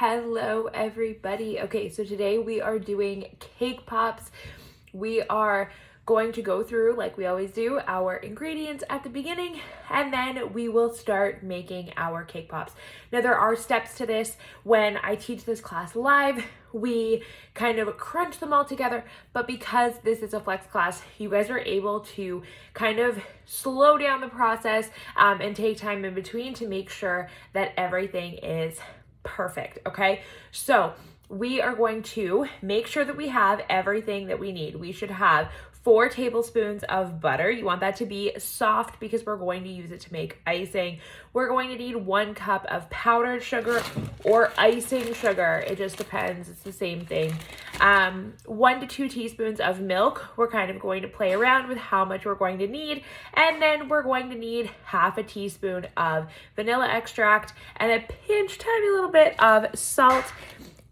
Hello everybody. Okay, so today we are doing cake pops. We are going to go through, like we always do, our ingredients at the beginning, and then we will start making our cake pops. Now there are steps to this. When I teach this class live, we kind of crunch them all together, but because this is a flex class, you guys are able to kind of slow down the process and take time in between to make sure that everything is perfect, okay? So we are going to make sure that we have everything that we need. We should have 4 tablespoons of butter. You want that to be soft because we're going to use it to make icing. We're going to need 1 cup of powdered sugar or icing sugar. It just depends. It's the same thing. 1 to 2 teaspoons of milk. We're kind of going to play around with how much we're going to need. And then we're going to need half a teaspoon of vanilla extract and a pinch tiny little bit of salt.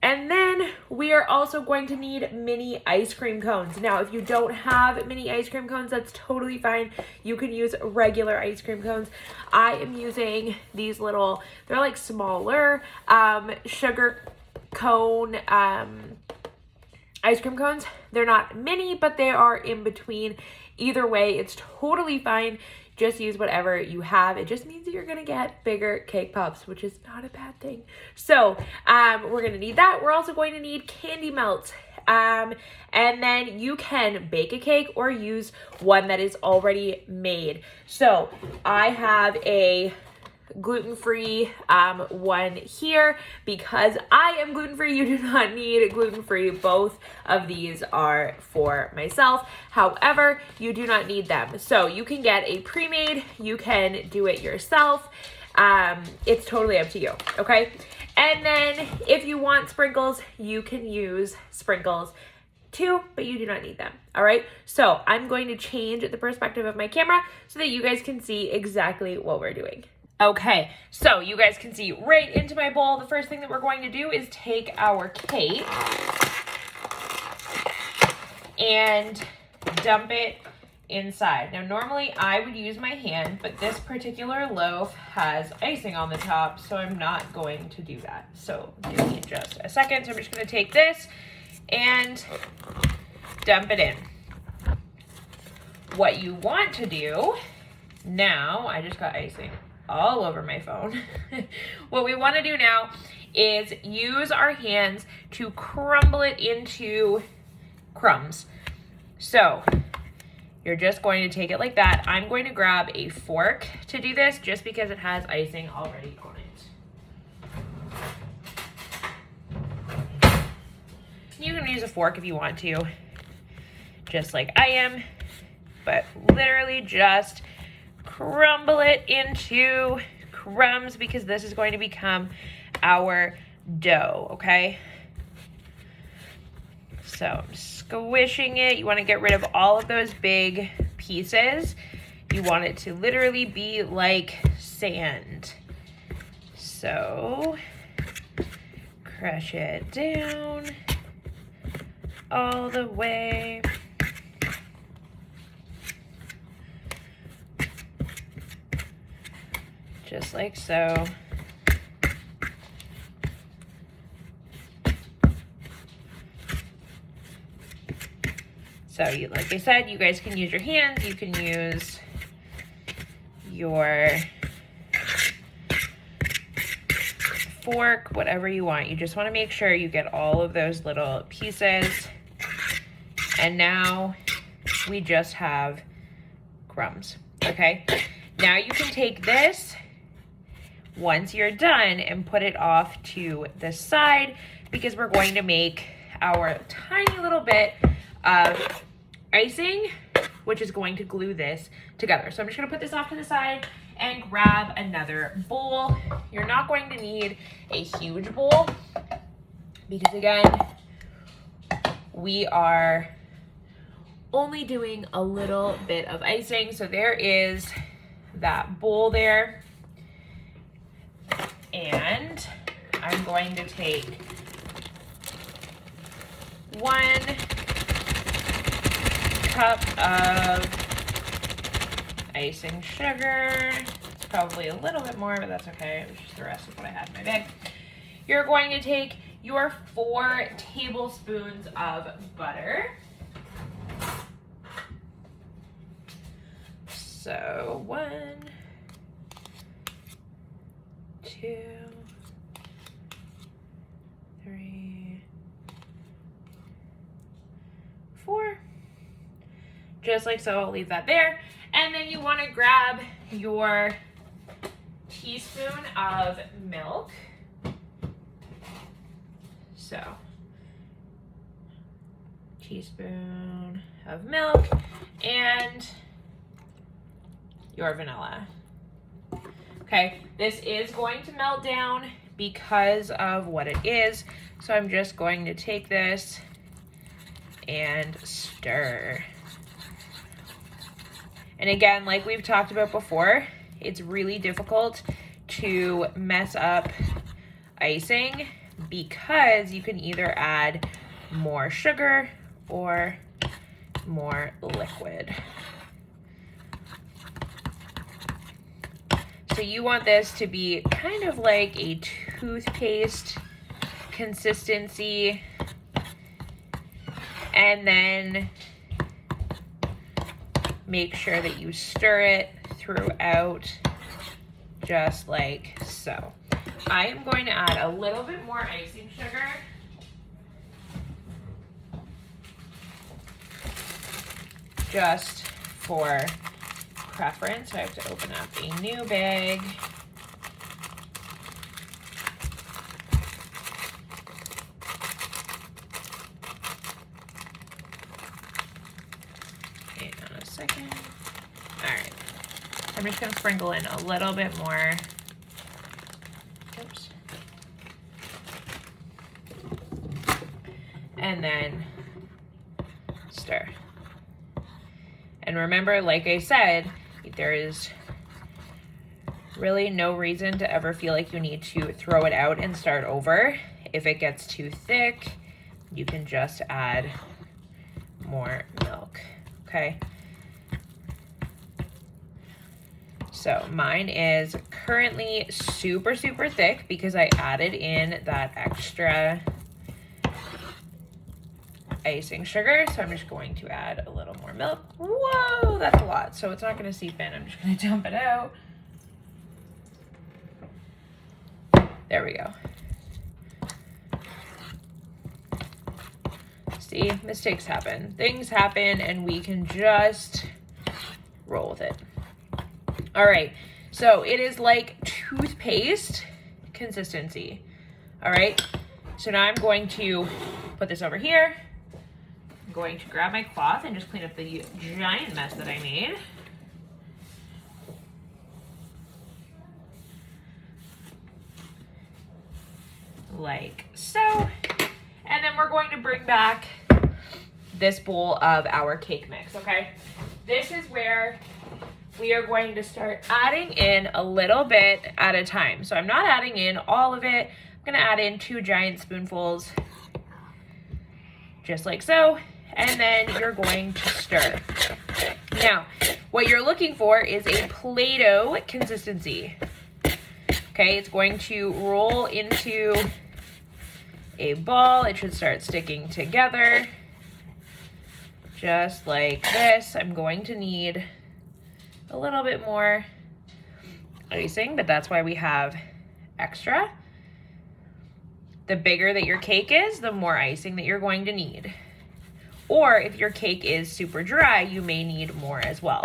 And then we are also going to need mini ice cream cones. Now, if you don't have mini ice cream cones, that's totally fine. You can use regular ice cream cones. I am using these little, they're like smaller sugar cone ice cream cones. They're not mini, but they are in between. Either way, it's totally fine. Just use whatever you have. It just means that you're gonna get bigger cake pops, which is not a bad thing. So we're gonna need that. We're also going to need candy melt. And then you can bake a cake or use one that is already made. So I have a gluten-free one here. Because I am gluten-free, you do not need gluten-free. Both of these are for myself. However, you do not need them. So you can get a pre-made, you can do it yourself. It's totally up to you, okay? And then if you want sprinkles, you can use sprinkles too, but you do not need them. All right, so I'm going to change the perspective of my camera so that you guys can see exactly what we're doing. Okay, so you guys can see right into my bowl. The first thing that we're going to do is take our cake and dump it inside. Now, normally I would use my hand, but this particular loaf has icing on the top, so I'm not going to do that. So give me just a second. So I'm just gonna take this and dump it in. What you want to do now, I just got icing all over my phone. What we want to do now is use our hands to crumble it into crumbs. So you're just going to take it like that. I'm going to grab a fork to do this just because it has icing already on it. You can use a fork if you want to, just like I am, but literally just crumble it into crumbs because this is going to become our dough, okay? So I'm squishing it. You want to get rid of all of those big pieces. You want it to literally be like sand. So crush it down all the way. Just like so. So like I said, you guys can use your hands, you can use your fork, whatever you want. You just want to make sure you get all of those little pieces. And now we just have crumbs, okay? Now you can take this once you're done and put it off to the side because we're going to make our tiny little bit of icing, which is going to glue this together. So I'm just gonna put this off to the side and grab another bowl. You're not going to need a huge bowl because again, we are only doing a little bit of icing. So there is that bowl there. And I'm going to take 1 cup of icing sugar. It's probably a little bit more, but that's okay. It was just the rest of what I had in my bag. you're going to take your 4 tablespoons of butter. So 1, 2, 3, 4. Just like so, I'll leave that there. And then you want to grab your teaspoon of milk. So, teaspoon of milk and your vanilla. Okay, this is going to melt down because of what it is. So I'm just going to take this and stir. And again, like we've talked about before, it's really difficult to mess up icing because you can either add more sugar or more liquid. So you want this to be kind of like a toothpaste consistency, and then make sure that you stir it throughout just like so. I am going to add a little bit more icing sugar. Just for preference. I have to open up a new bag. Hang on a second. All right. I'm just going to sprinkle in a little bit more. Oops. And then stir. And remember, like I said, there is really no reason to ever feel like you need to throw it out and start over. If it gets too thick, you can just add more milk, okay? So mine is currently super, super thick because I added in that extra icing sugar. So I'm just going to add a little more milk. Whoa, that's a lot. So it's not going to seep in. I'm just going to dump it out. There we go. See, mistakes happen. Things happen and we can just roll with it. All right, so it is like toothpaste consistency. All right, so now I'm going to put this over here. I'm going to grab my cloth and just clean up the giant mess that I made. Like so. And then we're going to bring back this bowl of our cake mix, okay? This is where we are going to start adding in a little bit at a time. So I'm not adding in all of it. I'm gonna add in 2 giant spoonfuls, just like so. And then you're going to stir. Now, what you're looking for is a Play-Doh consistency. Okay, it's going to roll into a ball. It should start sticking together, just like this. I'm going to need a little bit more icing, but that's why we have extra. The bigger that your cake is, the more icing that you're going to need. Or if your cake is super dry, you may need more as well.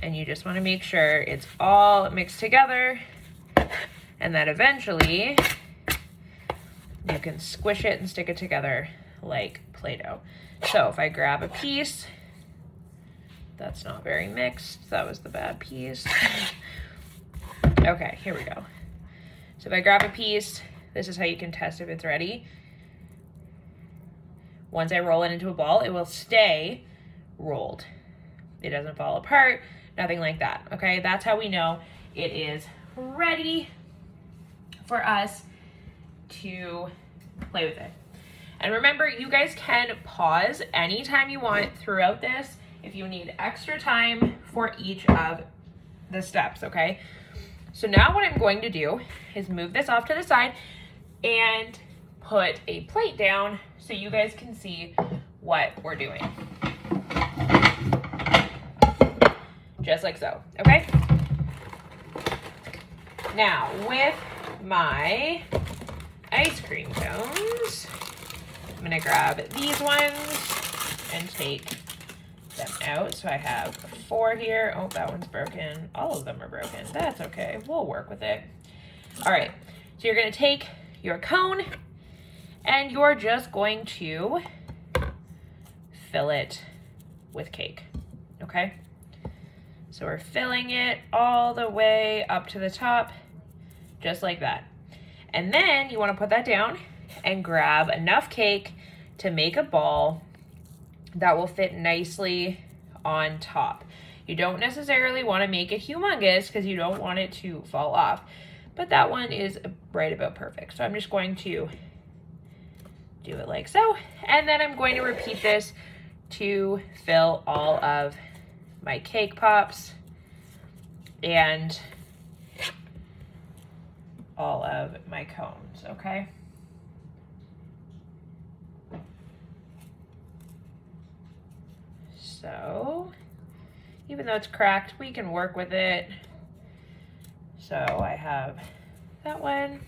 And you just want to make sure it's all mixed together and that eventually you can squish it and stick it together like Play-Doh. So if I grab a piece, that's not very mixed. That was the bad piece. Okay, here we go. So if I grab a piece, this is how you can test if it's ready. Once I roll it into a ball, it will stay rolled. It doesn't fall apart, nothing like that, okay? That's how we know it is ready for us to play with it. And remember, you guys can pause anytime you want throughout this if you need extra time for each of the steps, okay? So now what I'm going to do is move this off to the side and put a plate down so you guys can see what we're doing. Just like so, okay? Now, with my ice cream cones, I'm gonna grab these ones and take them out. So I have 4 here. Oh, that one's broken. All of them are broken. That's okay. We'll work with it. All right. So you're going to take your cone and you're just going to fill it with cake. Okay? So we're filling it all the way up to the top, just like that. And then you want to put that down and grab enough cake to make a ball that will fit nicely on top. You don't necessarily want to make it humongous because you don't want it to fall off, but that one is right about perfect. So I'm just going to do it like so, and then I'm going to repeat this to fill all of my cake pops and all of my cones, okay? So, even though it's cracked, we can work with it. So I have that one.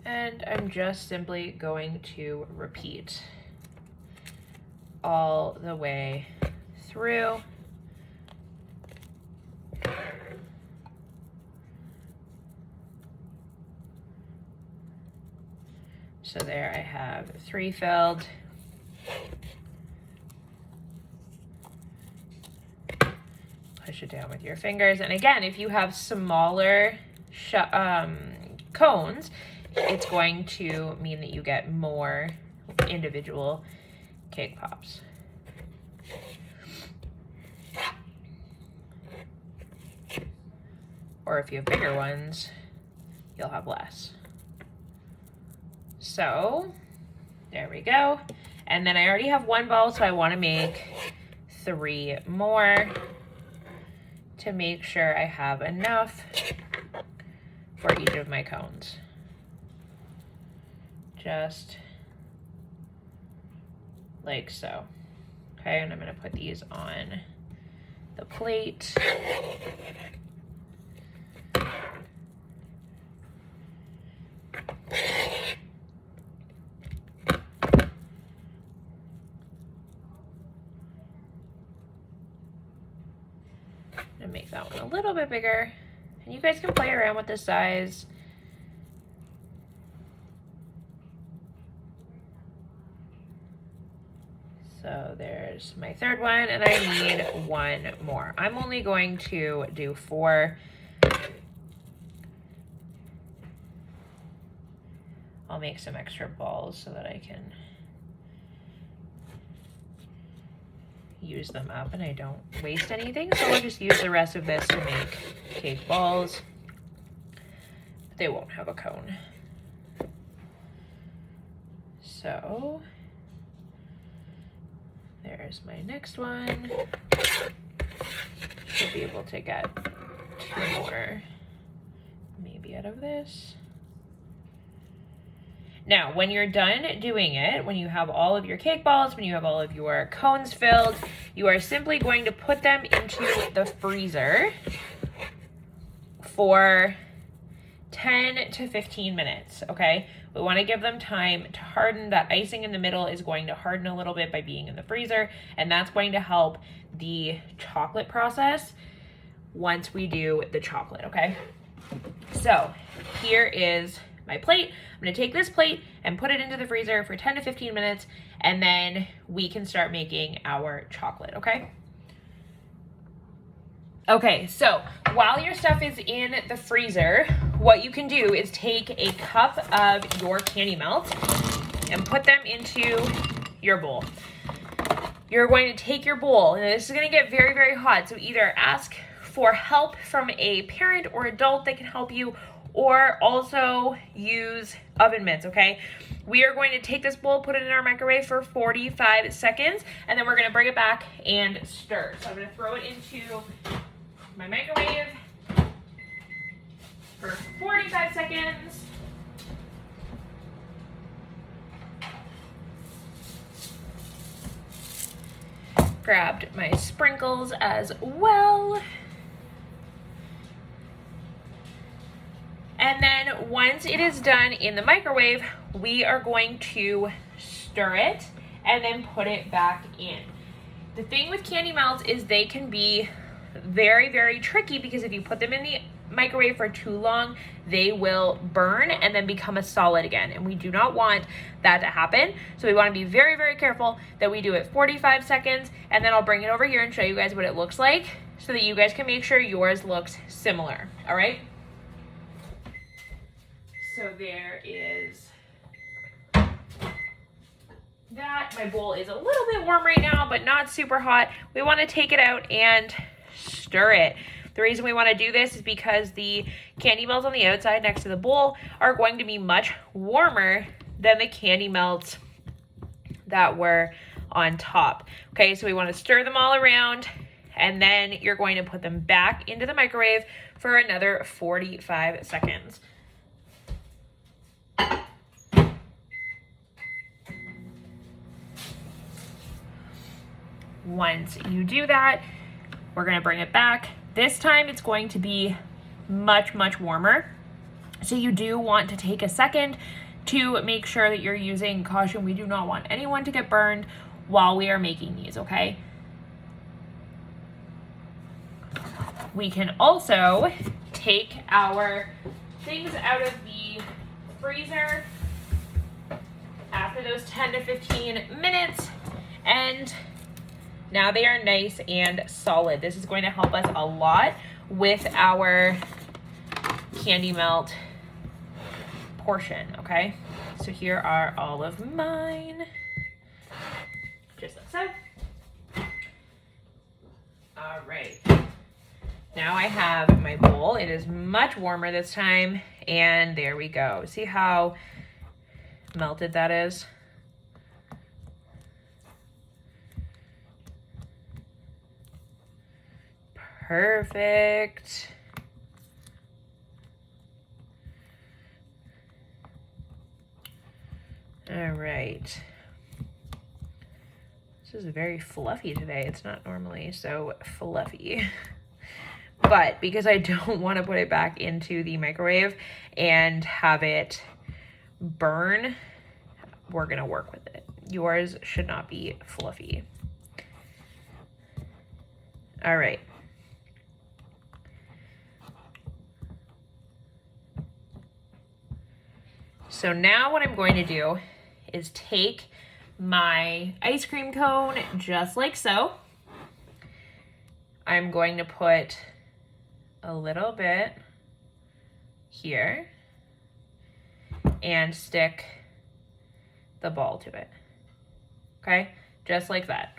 And I'm just simply going to repeat all the way through. So there I have 3 filled. Push it down with your fingers. And again, if you have smaller cones, it's going to mean that you get more individual cake pops. Or if you have bigger ones, you'll have less. So there we go. And then I already have 1 ball, so I want to make 3 more to make sure I have enough for each of my cones. Just like so. Okay, and I'm going to put these on the plate. And make that one a little bit bigger. And you guys can play around with the size. So there's my 3rd one, and I need 1 more. I'm only going to do 4. I'll make some extra balls so that I can use them up and I don't waste anything. So we'll just use the rest of this to make cake balls, but they won't have a cone. So there's my next one. Should be able to get 2 more maybe out of this. Now, when you're done doing it, when you have all of your cake balls, when you have all of your cones filled, you are simply going to put them into the freezer for 10 to 15 minutes, okay? We want to give them time to harden. That icing in the middle is going to harden a little bit by being in the freezer, and that's going to help the chocolate process once we do the chocolate, okay? So here is my plate. I'm going to take this plate and put it into the freezer for 10 to 15 minutes, and then we can start making our chocolate, okay? Okay, so while your stuff is in the freezer, what you can do is take a cup of your candy melt and put them into your bowl. You're going to take your bowl, and this is going to get very, very hot, so either ask for help from a parent or adult that can help you, or also use oven mitts, okay? We are going to take this bowl, put it in our microwave for 45 seconds, and then we're gonna bring it back and stir. So I'm gonna throw it into my microwave for 45 seconds. Grabbed my sprinkles as well. And then once it is done in the microwave, we are going to stir it and then put it back in. The thing with candy melts is they can be very, very tricky because if you put them in the microwave for too long, they will burn and then become a solid again. And we do not want that to happen. So we want to be very, very careful that we do it 45 seconds, and then I'll bring it over here and show you guys what it looks like so that you guys can make sure yours looks similar. All right. So there is that. My bowl is a little bit warm right now, but not super hot. We want to take it out and stir it. The reason we want to do this is because the candy melts on the outside next to the bowl are going to be much warmer than the candy melts that were on top. Okay, so we want to stir them all around, and then you're going to put them back into the microwave for another 45 seconds. Once you do that, we're going to bring it back. This time it's going to be much, much warmer. So you do want to take a second to make sure that you're using caution. We do not want anyone to get burned while we are making these, okay? We can also take our things out of the freezer after those 10 to 15 minutes, and now they are nice and solid. This is going to help us a lot with our candy melt portion, okay? So here are all of mine, just like so. All right. Now I have my bowl. It is much warmer this time, and there we go. See how melted that is? Perfect. All right. This is very fluffy today. It's not normally so fluffy. But because I don't want to put it back into the microwave and have it burn, we're going to work with it. Yours should not be fluffy. All right. So now what I'm going to do is take my ice cream cone just like so. I'm going to put a little bit here and stick the ball to it. Okay, just like that.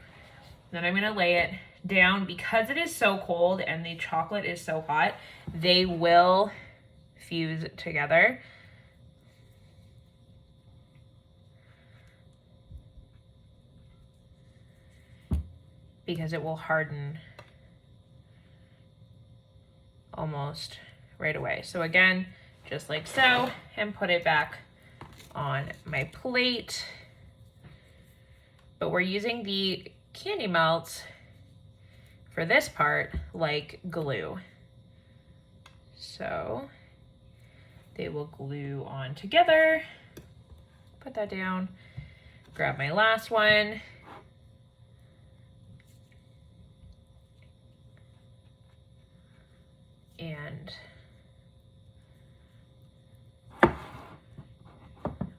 Then I'm going to lay it down. Because it is so cold and the chocolate is so hot, they will fuse together. Because it will harden almost right away. So again, just like so, and put it back on my plate. But we're using the candy melts for this part like glue. So they will glue on together. Put that down, grab my last one. And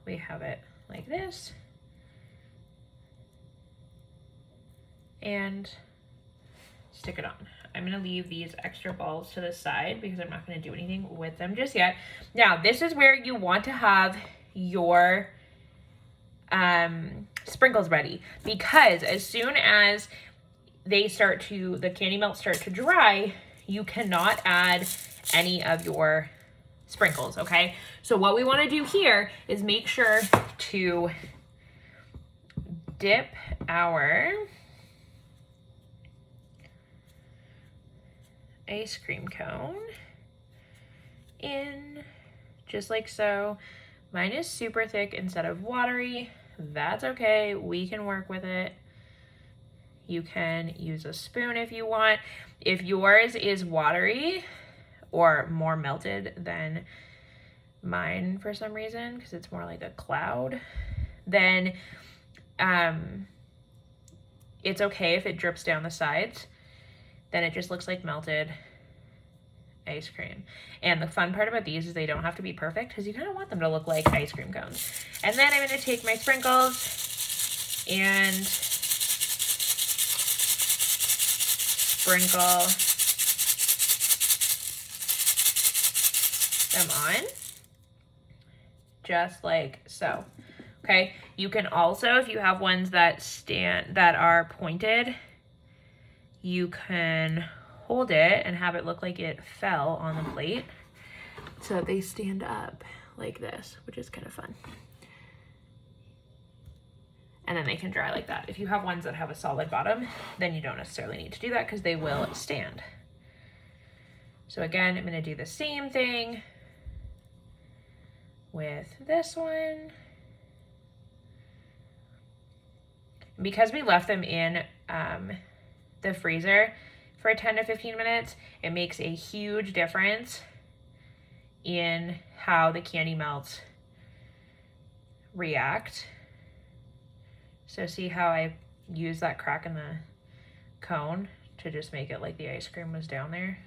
we have it like this. And stick it on. I'm gonna leave these extra balls to the side because I'm not gonna do anything with them just yet. Now, this is where you want to have your sprinkles ready, because as soon as they the candy melts start to dry, you cannot add any of your sprinkles, okay? So what we want to do here is make sure to dip our ice cream cone in just like so. Mine is super thick instead of watery. That's okay, we can work with it. You can use a spoon if you want. If yours is watery or more melted than mine for some reason, because it's more like a cloud, then it's okay if it drips down the sides. Then it just looks like melted ice cream. And the fun part about these is they don't have to be perfect, because you kind of want them to look like ice cream cones. And then I'm going to take my sprinkles and sprinkle them on, just like so. Okay, you can also, if you have ones that are pointed, you can hold it and have it look like it fell on the plate, so that they stand up like this, which is kind of fun. And then they can dry like that. If you have ones that have a solid bottom, then you don't necessarily need to do that, because they will stand. So again, I'm gonna do the same thing with this one. Because we left them in the freezer for 10 to 15 minutes, it makes a huge difference in how the candy melts react. So see how I use that crack in the cone to just make it like the ice cream was down there?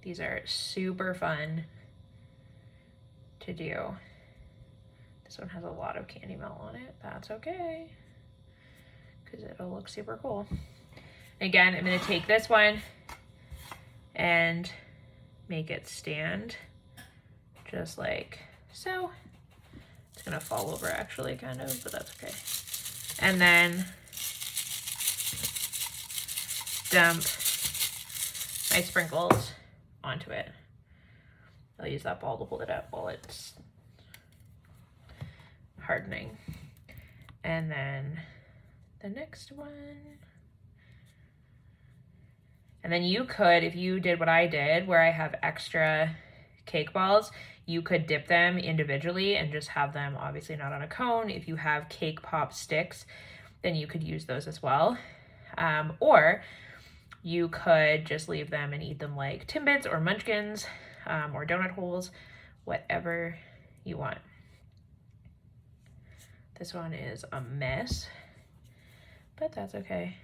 These are super fun to do. This one has a lot of candy melt on it. That's okay, because it'll look super cool. Again, I'm gonna take this one and make it stand just like so. It's gonna fall over actually, kind of, but that's okay. And then dump my sprinkles onto it. I'll use that ball to hold it up while it's hardening. And then the next one. And then you could, if you did what I did, where I have extra cake balls, you could dip them individually and just have them obviously not on a cone. If you have cake pop sticks, then you could use those as well. Or you could just leave them and eat them like Timbits or Munchkins or donut holes, whatever you want. This one is a mess, but that's okay.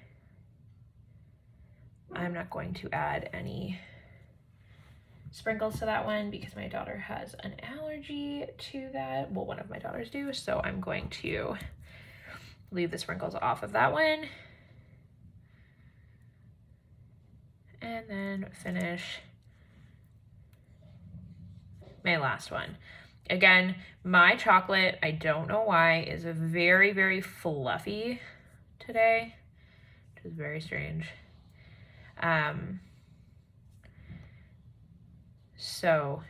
I'm not going to add any sprinkles to that one because my daughter has an allergy to that. Well, one of my daughters do, so I'm going to leave the sprinkles off of that one. And then finish my last one. Again, my chocolate, I don't know why, is very, very fluffy today, which is very strange. So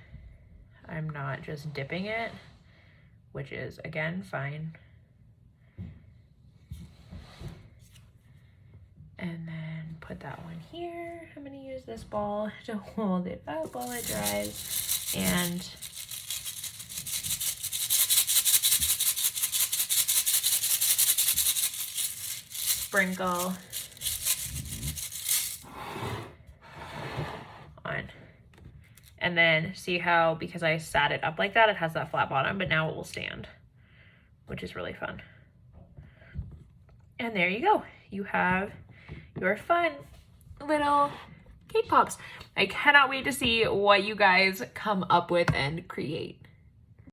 I'm not just dipping it, which is, again, fine. And then put that one here. I'm gonna use this ball to hold it up while it dries. And sprinkle on. And then see how, because I sat it up like that, it has that flat bottom, but now it will stand, which is really fun. And there you go. You have your fun little cake pops. I cannot wait to see what you guys come up with and create.